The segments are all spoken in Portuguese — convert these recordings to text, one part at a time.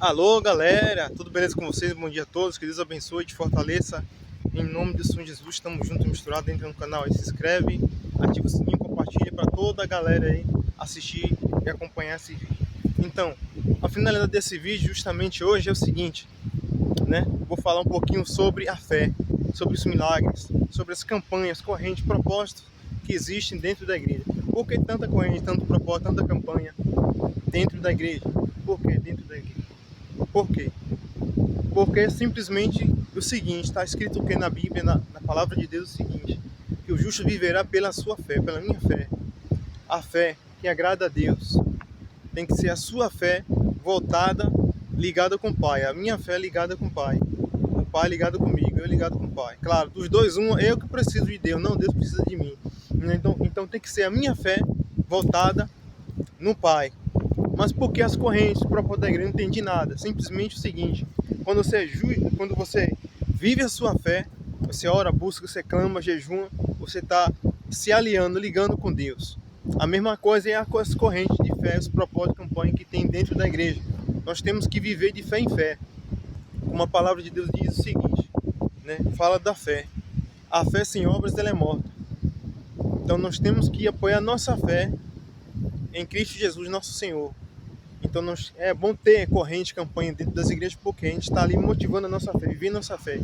Alô, galera, tudo beleza com vocês? Bom dia a todos, que Deus abençoe e te fortaleça. Em nome do Senhor Jesus, estamos juntos, misturados. Entra no canal aí, se inscreve, ativa o sininho, compartilha para toda a galera aí assistir e acompanhar esse vídeo. Então, a finalidade desse vídeo justamente hoje é o seguinte, né? Vou falar um pouquinho sobre a fé, sobre os milagres, sobre as campanhas, correntes, propósitos que existem dentro da igreja. Por que tanta corrente, tanto propósito, tanta campanha dentro da igreja? Por que dentro da igreja? Por quê? Porque é simplesmente o seguinte, está escrito o que na Bíblia, na palavra de Deus, o seguinte, que o justo viverá pela sua fé, pela minha fé. A fé que agrada a Deus tem que ser a sua fé voltada, ligada com o Pai. A minha fé ligada com o Pai. O Pai ligado comigo, eu ligado com o Pai. Claro, dos dois, eu que preciso de Deus, não Deus precisa de mim. Então tem que ser a minha fé voltada no Pai. Mas por que as correntes, o propósito da igreja, não entendi nada. Simplesmente o seguinte, quando você vive a sua fé, você ora, busca, você clama, jejuma, você está se aliando, ligando com Deus. A mesma coisa é as correntes de fé, os propósitos de campanha que tem dentro da igreja. Nós temos que viver de fé em fé. Como a palavra de Deus diz o seguinte, né? Fala da fé. A fé sem obras, ela é morta. Então nós temos que apoiar a nossa fé em Cristo Jesus, nosso Senhor. Então é bom ter corrente, campanha dentro das igrejas, porque a gente está ali motivando a nossa fé, vivendo a nossa fé,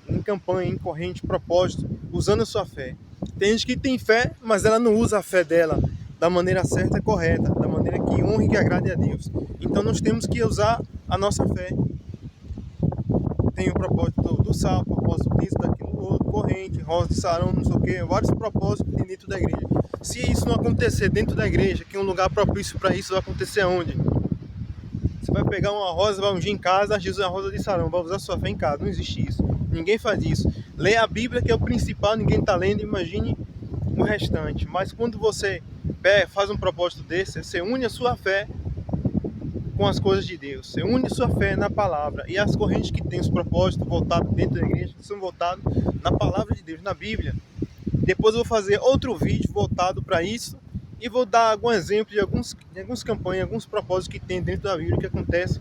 em campanha, em corrente, propósito, usando a sua fé. Tem gente que tem fé, mas ela não usa a fé dela da maneira certa e correta, da maneira que honre e que agrade a Deus. Então nós temos que usar a nossa fé. Tem o propósito do sal, o propósito disso, daquilo, outro, corrente, rosa de sarão, não sei o que, vários propósitos que tem dentro da igreja. Se isso não acontecer dentro da igreja, que é um lugar propício para isso, vai acontecer aonde? Você vai pegar uma rosa, vai ungir em casa, Jesus é a rosa de sarão, vai usar sua fé em casa. Não existe isso. Ninguém faz isso. Lê a Bíblia, que é o principal, ninguém está lendo, imagine o restante. Mas quando você faz um propósito desse, você une a sua fé com as coisas de Deus. Você une a sua fé na palavra. E as correntes que tem os propósitos voltados dentro da igreja, que são voltados na palavra de Deus, na Bíblia. Depois eu vou fazer outro vídeo voltado para isso. E vou dar algum exemplo de algumas campanhas, alguns propósitos que tem dentro da Bíblia que acontece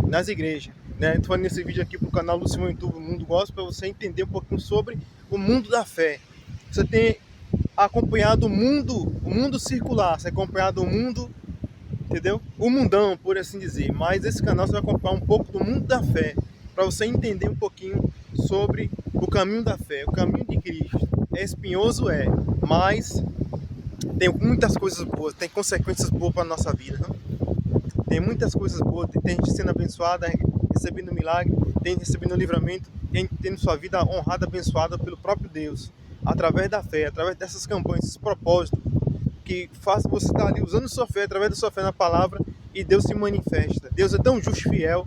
nas igrejas. Né? Estou falando nesse vídeo aqui para o canal do Simão YouTube Mundo Gospel, para você entender um pouquinho sobre o mundo da fé. Você tem acompanhado o mundo circular, você tem acompanhado o mundo, entendeu? O mundão, por assim dizer. Mas esse canal você vai acompanhar um pouco do mundo da fé, para você entender um pouquinho sobre o caminho da fé, o caminho de Cristo. É espinhoso, mas tem muitas coisas boas, tem consequências boas para a nossa vida. Não? Tem muitas coisas boas, tem gente sendo abençoada, recebendo milagre, tem recebendo livramento, tem tendo sua vida honrada, abençoada pelo próprio Deus, através da fé, através dessas campanhas, esses propósitos, que faz você estar ali usando sua fé, através da sua fé na palavra, e Deus se manifesta. Deus é tão justo e fiel,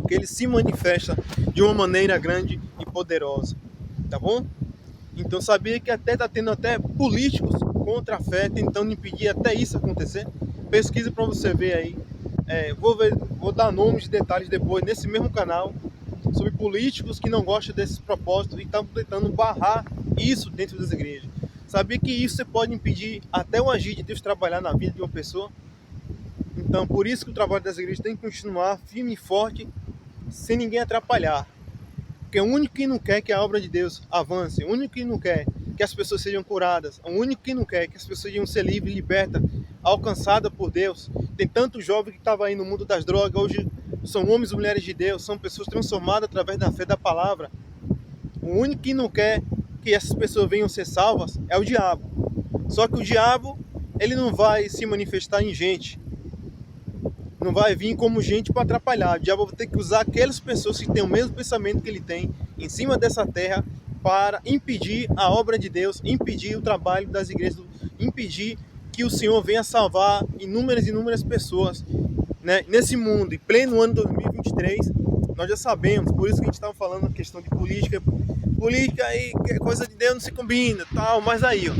que Ele se manifesta de uma maneira grande e poderosa. Tá bom? Então sabia que está tendo até políticos contra a fé, tentando impedir até isso acontecer. Pesquisa para você ver aí. Vou dar nomes e detalhes depois nesse mesmo canal sobre políticos que não gostam desses propósitos e estão tentando barrar isso dentro das igrejas. Sabia que isso você pode impedir até o agir de Deus trabalhar na vida de uma pessoa? Então por isso que o trabalho das igrejas tem que continuar firme e forte, sem ninguém atrapalhar. Porque o único que não quer que a obra de Deus avance, o único que não quer que as pessoas sejam curadas, o único que não quer que as pessoas sejam ser livres, libertas, alcançadas por Deus. Tem tanto jovem que estava aí no mundo das drogas, hoje são homens e mulheres de Deus, são pessoas transformadas através da fé da palavra. O único que não quer que essas pessoas venham ser salvas é o diabo. Só que o diabo, ele não vai se manifestar em gente. Não vai vir como gente para atrapalhar. O diabo vai ter que usar aquelas pessoas que têm o mesmo pensamento que ele tem em cima dessa terra para impedir a obra de Deus, impedir o trabalho das igrejas, impedir que o Senhor venha salvar inúmeras pessoas, né? Nesse mundo, em pleno ano 2023, nós já sabemos, por isso que a gente estava falando a questão de política aí, que coisa de Deus não se combina, tal, mas aí eu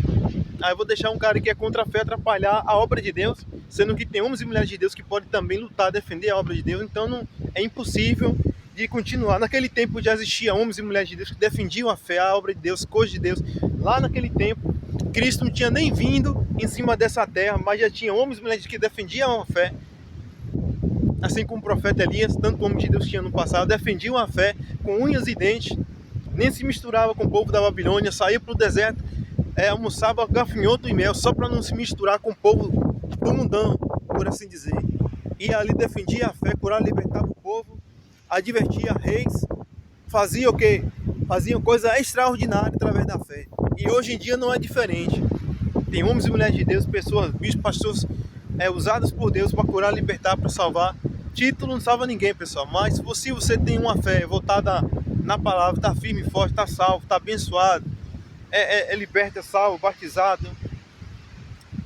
vou deixar um cara que é contra a fé atrapalhar a obra de Deus, sendo que tem homens e mulheres de Deus que podem também lutar, defender a obra de Deus. Então não é impossível de continuar. Naquele tempo já existia homens e mulheres de Deus que defendiam a fé, a obra de Deus, coisas de Deus. Lá naquele tempo, Cristo não tinha nem vindo em cima dessa terra, mas já tinha homens e mulheres que defendiam a fé, assim como o profeta Elias, tanto homem de Deus tinha no passado, defendiam a fé com unhas e dentes, nem se misturava com o povo da Babilônia, saía para o deserto, almoçava gafanhoto e mel, só para não se misturar com o povo do mundão, por assim dizer. E ali defendia a fé, curava, libertava o povo, advertia reis, fazia o quê? Faziam coisa extraordinária através da fé. E hoje em dia não é diferente. Tem homens e mulheres de Deus, pessoas, bispos, pastores, usados por Deus para curar, libertar, para salvar. Título não salva ninguém, pessoal. Mas se você tem uma fé voltada na palavra, está firme, forte, está salvo, está abençoado, é liberto, é salvo, batizado,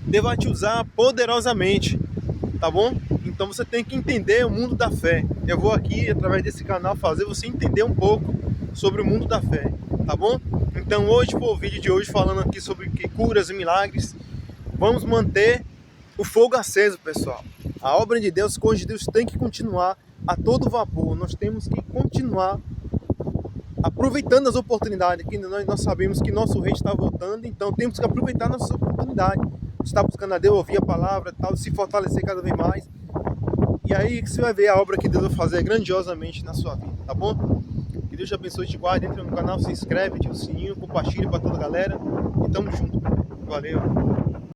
Deus vai te usar poderosamente, tá bom? Então você tem que entender o mundo da fé. Eu vou aqui, através desse canal, fazer você entender um pouco sobre o mundo da fé, tá bom? Então hoje foi o vídeo de hoje falando aqui sobre curas e milagres. Vamos manter o fogo aceso, pessoal. A obra de Deus, coisa de Deus tem que continuar a todo vapor. Nós temos que continuar aproveitando as oportunidades, que nós sabemos que nosso rei está voltando, então temos que aproveitar nossas oportunidades. Está buscando a Deus, ouvir a palavra, tal, se fortalecer cada vez mais. E aí você vai ver a obra que Deus vai fazer grandiosamente na sua vida, tá bom? Que Deus te abençoe, te guarde, entra no canal, se inscreve, ativa o sininho, compartilha para toda a galera. E tamo junto. Valeu!